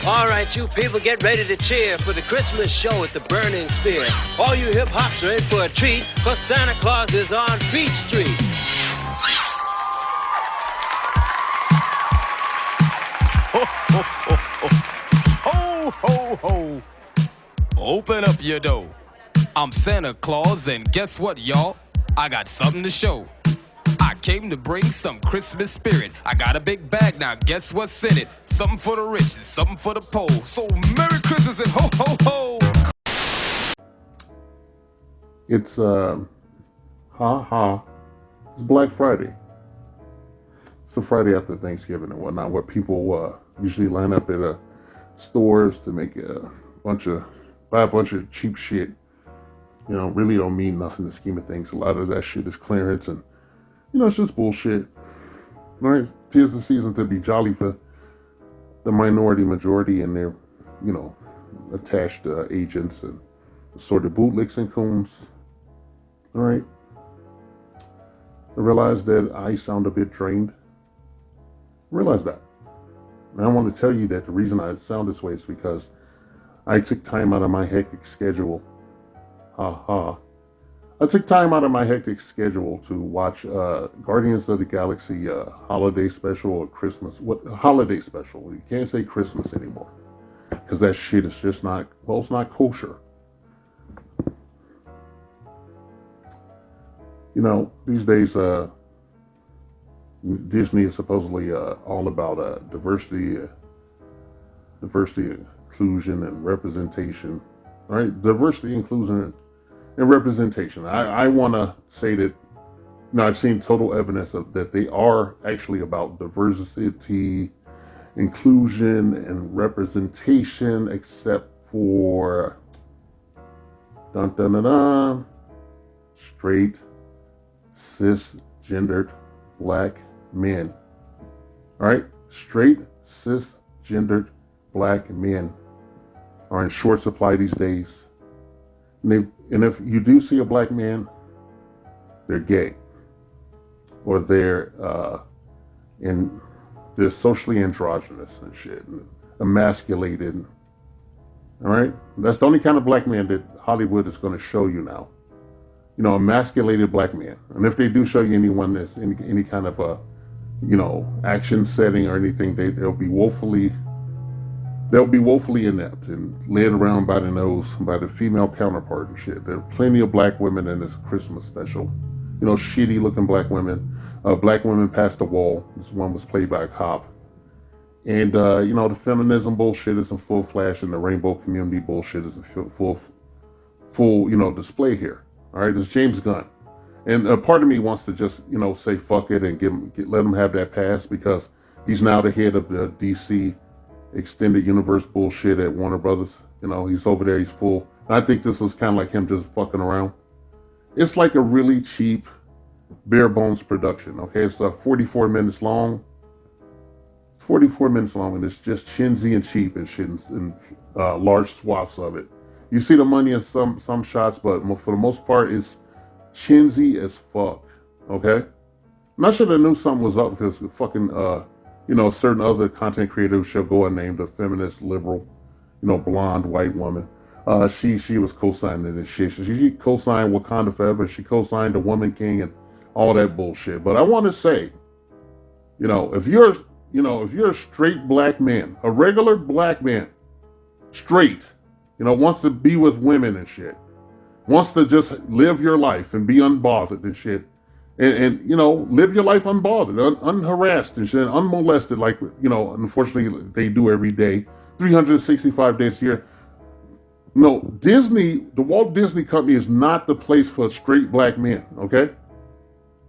All right, you people, get ready to cheer for the Christmas show at the Burning Spear. All you hip-hops are in for a treat, cause Santa Claus is on Beach Street. Ho, ho, ho, ho. Ho, ho, ho. Open up your door. I'm Santa Claus, and guess what, y'all? I got something to show. I came to bring some Christmas spirit. I got a big bag now, guess what's in it? Something for the rich and something for the poor. So Merry Christmas and ho, ho, ho! It's, it's Black Friday. It's the Friday after Thanksgiving and whatnot, where people usually line up at stores to make buy a bunch of cheap shit. You know, really don't mean nothing in the scheme of things. A lot of that shit is clearance and, you know, it's just bullshit. Right? Tis the season to be jolly for the minority majority and their, you know, attached agents and assorted bootlicks and coons. All right? I realize that I sound a bit drained. Realize that. And I want to tell you that the reason I sound this way is because I took time out of my hectic schedule. I took time out of my hectic schedule to watch Guardians of the Galaxy holiday special or Christmas. What holiday special? You can't say Christmas anymore because that shit is just not, well, it's not kosher. You know, these days Disney is supposedly all about diversity, inclusion, and representation. Right? Diversity, inclusion, and representation. I want to say that, you know, I've seen total evidence of that they are actually about diversity, inclusion, and representation, except for straight, cisgendered black men. All right, straight, cisgendered black men are in short supply these days. And if you do see a black man, they're gay, or they're socially androgynous and shit, and emasculated. All right, that's the only kind of black man that Hollywood is going to show you now. You know, emasculated black man. And if they do show you anyone that's any kind of you know, action setting or anything, they'll be woefully inept and led around by the nose by the female counterpart and shit. There are plenty of black women in this Christmas special. You know, shitty looking black women. Black women past the wall. This one was played by a cop. And, you know, the feminism bullshit is in full flash and the rainbow community bullshit is in full, you know, display here. All right, it's James Gunn. And a part of me wants to just, you know, say fuck it and let him have that pass because he's now the head of the DC extended universe bullshit at Warner Brothers. You know, he's over there, he's full. I think this was kind of like him just fucking around. It's like a really cheap, bare bones production, okay? It's 44 minutes long. 44 minutes long, and it's just chintzy and cheap and shit in large swaths of it. You see the money in some shots, but for the most part, it's chintzy as fuck, okay? And I should have knew something was up because fucking, you know, certain other content creators shall go unnamed, a feminist, liberal, you know, blonde, white woman. She was co-signing this shit. She co-signed Wakanda Forever. She co-signed The Woman King and all that bullshit. But I want to say, you know, if you're a straight black man, a regular black man, straight, you know, wants to be with women and shit, wants to just live your life and be unbothered and shit, and you know, live your life unbothered, unharassed and shit, unmolested, like, you know, unfortunately they do every day, 365 days a year. No, Disney, the Walt Disney Company is not the place for straight black men, okay?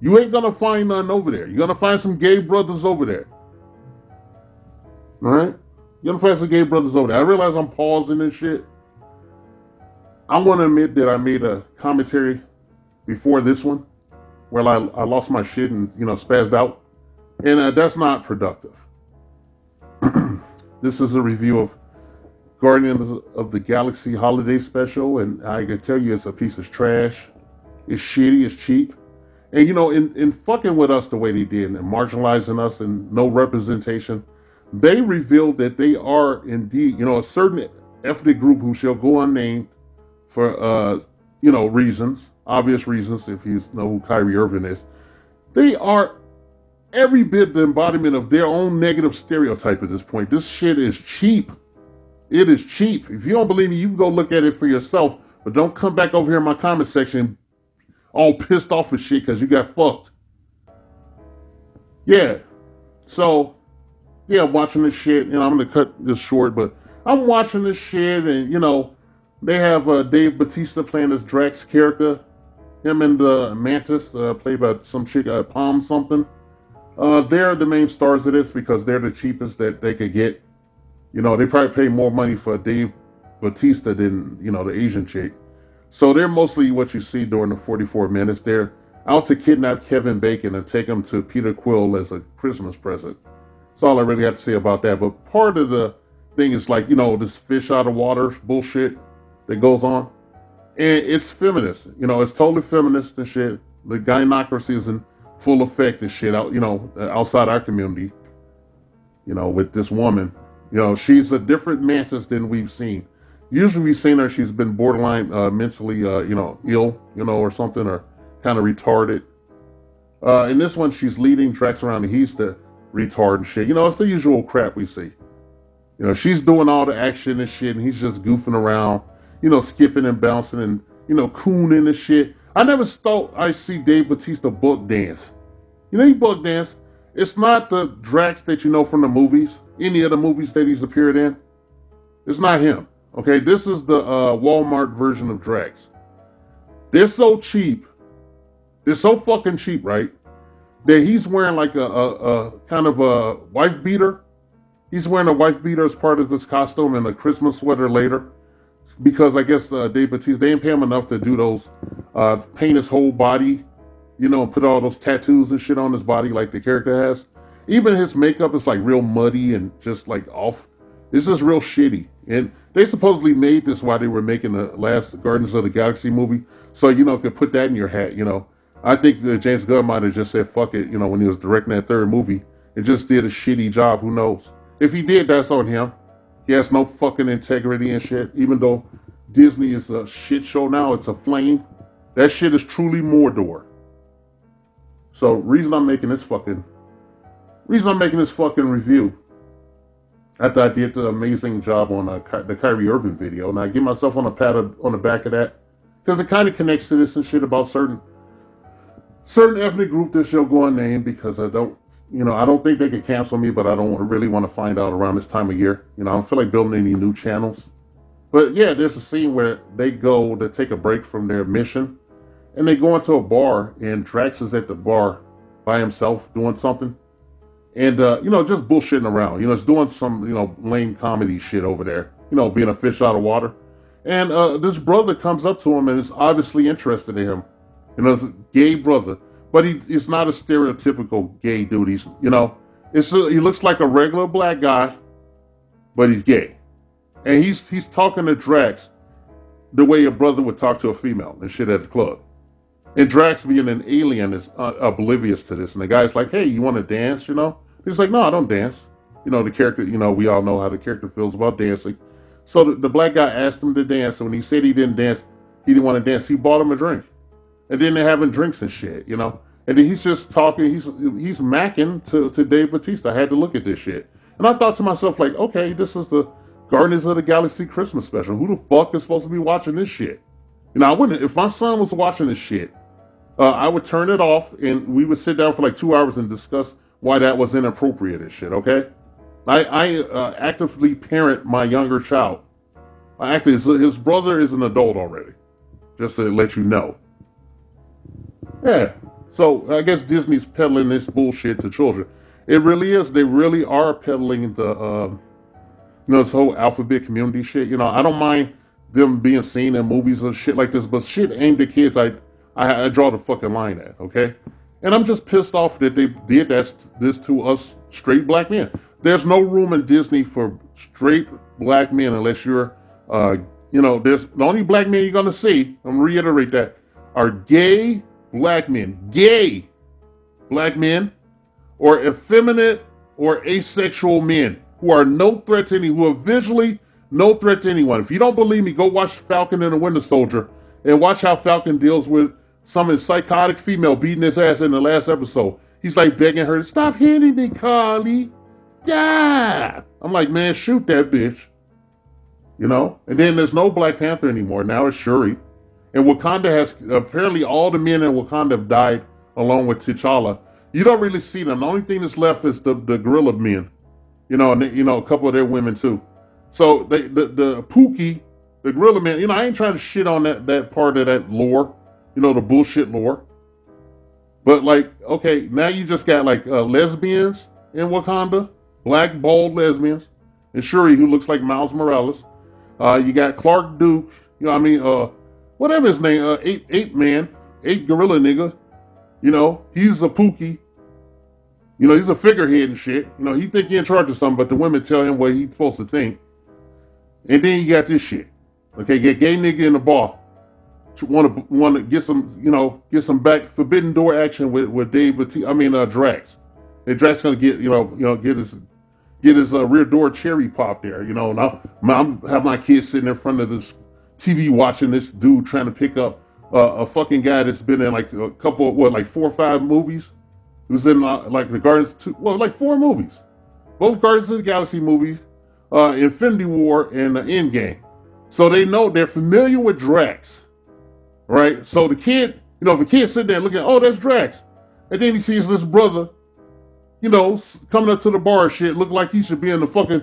You ain't gonna find none over there. You're gonna find some gay brothers over there. All right? You're gonna find some gay brothers over there. I realize I'm pausing and shit. I want to admit that I made a commentary before this one where I lost my shit and, you know, spazzed out. And that's not productive. This is a review of Guardians of the Galaxy holiday special, and I can tell you it's a piece of trash. It's shitty, it's cheap. And, you know, in fucking with us the way they did and marginalizing us and no representation, they revealed that they are indeed, a certain ethnic group who shall go unnamed for, reasons, obvious reasons, if you know who Kyrie Irving is. They are every bit the embodiment of their own negative stereotype at this point. This shit is cheap. It is cheap. If you don't believe me, you can go look at it for yourself, but don't come back over here in my comment section all pissed off with shit because you got fucked. Yeah. So, yeah, watching this shit, I'm going to cut this short, but I'm watching this shit and, they have Dave Bautista playing this Drax character. Him and Mantis, played by some chick, Palm something. They're the main stars of this because they're the cheapest that they could get. They probably pay more money for Dave Bautista than, the Asian chick. So they're mostly what you see during the 44 minutes. They're out to kidnap Kevin Bacon and take him to Peter Quill as a Christmas present. That's all I really have to say about that. But part of the thing is like, this fish out of water bullshit that goes on. And it's feminist. It's totally feminist and shit. The gynocracy is in full effect and shit out, outside our community, with this woman. She's a different Mantis than we've seen. Usually we've seen her, she's been borderline mentally, ill, or something, or kind of retarded. In this one, she's leading Drax around, and he's the retard and shit. It's the usual crap we see. She's doing all the action and shit, and he's just goofing around, skipping and bouncing and, cooning and shit. I never thought I'd see Dave Bautista buck dance. He buck dance. It's not the Drax that you know from the movies, any of the movies that he's appeared in. It's not him. Okay, this is the Walmart version of Drax. They're so cheap. They're so fucking cheap, right? That he's wearing like a kind of a wife beater. He's wearing a wife beater as part of his costume and a Christmas sweater later. Because I guess Dave Bautista, they didn't pay him enough to do those, paint his whole body, and put all those tattoos and shit on his body like the character has. Even his makeup is like real muddy and just like off. It's just real shitty. And they supposedly made this while they were making the last Guardians of the Galaxy movie. So, could put that in your hat, I think that James Gunn might have just said, fuck it, when he was directing that third movie. And just did a shitty job, who knows. If he did, that's on him. He has no fucking integrity and shit. Even though Disney is a shit show now, it's a flame. That shit is truly Mordor. So, reason I'm making this fucking review, after I did the amazing job on the Kyrie Irving video, and I give myself on a pat on the back of that, because it kind of connects to this and shit about certain ethnic group that shall go unnamed, because I don't think they could cancel me, but I don't really want to find out around this time of year. I don't feel like building any new channels. But yeah, there's a scene where they go to take a break from their mission, and they go into a bar, and Drax is at the bar by himself doing something. And, just bullshitting around. It's doing some, lame comedy shit over there. Being a fish out of water. And this brother comes up to him and is obviously interested in him. It's a gay brother. But he's not a stereotypical gay dude. He's, he looks like a regular black guy, but he's gay. And he's talking to Drax the way a brother would talk to a female and shit at the club. And Drax, being an alien, is oblivious to this. And the guy's like, hey, you want to dance, He's like, no, I don't dance. The character, we all know how the character feels about dancing. So the black guy asked him to dance. And when he said he didn't dance, he didn't want to dance, he bought him a drink. And then they're having drinks and shit, And then he's just talking, he's macking to Dave Bautista. I had to look at this shit. And I thought to myself, like, okay, this is the Guardians of the Galaxy Christmas special. Who the fuck is supposed to be watching this shit? I wouldn't, if my son was watching this shit, I would turn it off and we would sit down for like 2 hours and discuss why that was inappropriate and shit, okay? I actively parent my younger child. His brother is an adult already, just to let you know. Yeah, so I guess Disney's peddling this bullshit to children. It really is. They really are peddling the, this whole alphabet community shit. I don't mind them being seen in movies or shit like this, but shit aimed at kids, I draw the fucking line at, okay? And I'm just pissed off that they did this to us straight black men. There's no room in Disney for straight black men unless you're, there's the only black men you're gonna see, I'm gonna reiterate that, are gay black men, or effeminate or asexual men. who are no threat to anyone, who are visually no threat to anyone. If you don't believe me, go watch Falcon and the Winter Soldier and watch how Falcon deals with some psychotic female beating his ass in the last episode. He's like begging her, stop hitting me, Carly. Yeah. I'm like, man, shoot that bitch. You know? And then there's no Black Panther anymore. Now it's Shuri. And Wakanda has, apparently all the men in Wakanda have died along with T'Challa. You don't really see them. The only thing that's left is the gorilla men. You know, and a couple of their women too. So the Pookie, the gorilla man, I ain't trying to shit on that part of that lore, the bullshit lore. But like, okay, now you just got like lesbians in Wakanda, black bald lesbians, and Shuri, who looks like Miles Morales. You got Clark Duke, whatever his name, ape gorilla nigga. He's a Pookie. He's a figurehead and shit. He think he in charge of something, but the women tell him what he's supposed to think. And then you got this shit. Okay, get gay nigga in the bar. Want to get some back forbidden door action with Dave Drax. And Drax gonna get his rear door cherry pop there. And I'm have my kids sitting in front of this TV watching this dude trying to pick up a fucking guy that's been in like a couple of 4 or 5 movies. He was in like the Guardians 2, like 4 movies. Both Guardians of the Galaxy movies, Infinity War and Endgame. So they're familiar with Drax, right? So the kid, if the kid sitting there looking, oh, that's Drax. And then he sees this brother, coming up to the bar and shit, look like he should be in the fucking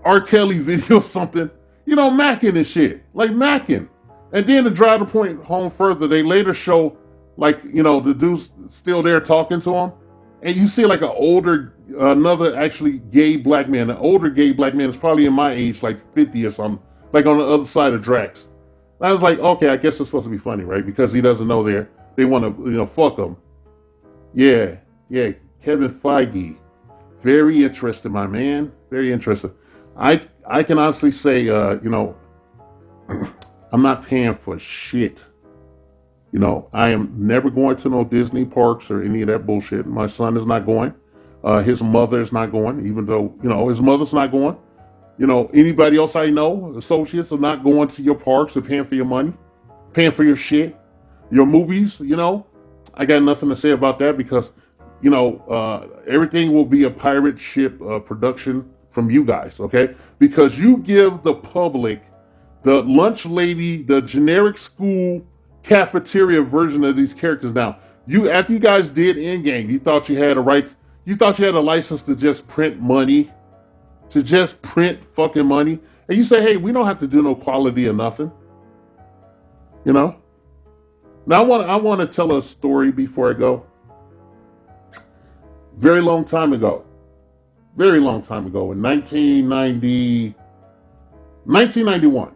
R. Kelly video or something, macking and shit, like macking. And then to drive the point home further, they later show, like, the dude's still there talking to him. And you see like another actually gay black man, an older gay black man is probably in my age, like 50 or something, like on the other side of Drax. And I was like, okay, I guess it's supposed to be funny, right? Because he doesn't know they want to, fuck him. Yeah, Kevin Feige. Very interested, my man. Very interested. I can honestly say, I'm not paying for shit. I am never going to no Disney parks or any of that bullshit. My son is not going. His mother is not going, even though, his mother's not going. Anybody else I know, associates, are not going to your parks or paying for your money, paying for your shit, your movies, I got nothing to say about that because, everything will be a pirate ship production from you guys, okay? Because you give the public the lunch lady, the generic school cafeteria version of these characters. Now, after you guys did Endgame, you thought you had a license to just print money, to just print fucking money, and you say, hey, we don't have to do no quality or nothing, Now, I want to tell a story before I go. Very long time ago, in 1991,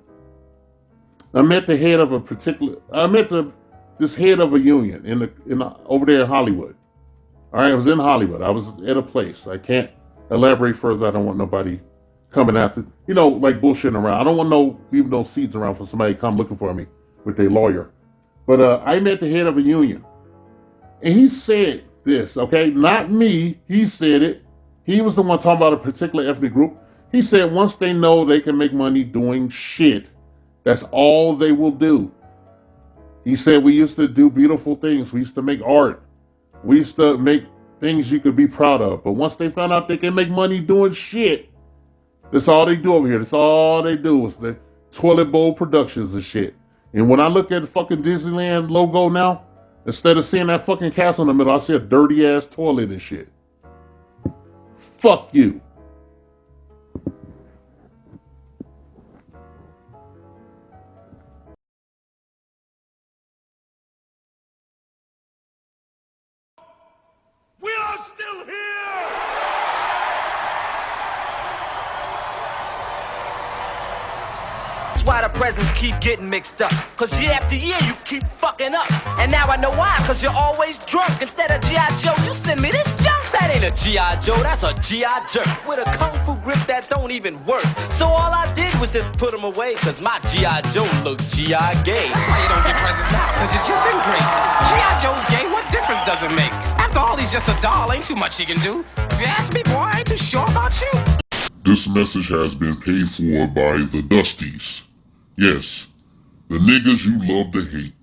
I met the head of this head of a union over there in Hollywood. All right, I was in Hollywood. I was at a place. I can't elaborate further. I don't want nobody coming after, like bullshitting around. I don't want even no seats around for somebody to come looking for me with their lawyer. But I met the head of a union, and he said this, okay? Not me. He said it. He was the one talking about a particular ethnic group. He said once they know they can make money doing shit, that's all they will do. He said we used to do beautiful things. We used to make art. We used to make things you could be proud of. But once they found out they can make money doing shit, that's all they do over here. That's all they do is the toilet bowl productions and shit. And when I look at the fucking Disneyland logo now, instead of seeing that fucking castle in the middle, I see a dirty ass toilet and shit. Fuck you. We are still here! That's why the presents keep getting mixed up. Cause year after year you keep fucking up. And now I know why, cause you're always drunk. Instead of G.I. Joe, you send me this junk. That ain't a G.I. Joe, that's a G.I. jerk. With a kung fu grip that don't even work. So all I did was just put them away, cause my G.I. Joe looks G.I. gay. That's why you don't get presents now, cause you're just in grace. G.I. Joe's gay, what difference does it make? After all, he's just a doll, ain't too much he can do. If you ask me, boy, I ain't too sure about you. This message has been paid for by the Dusties. Yes, the niggas you love to hate.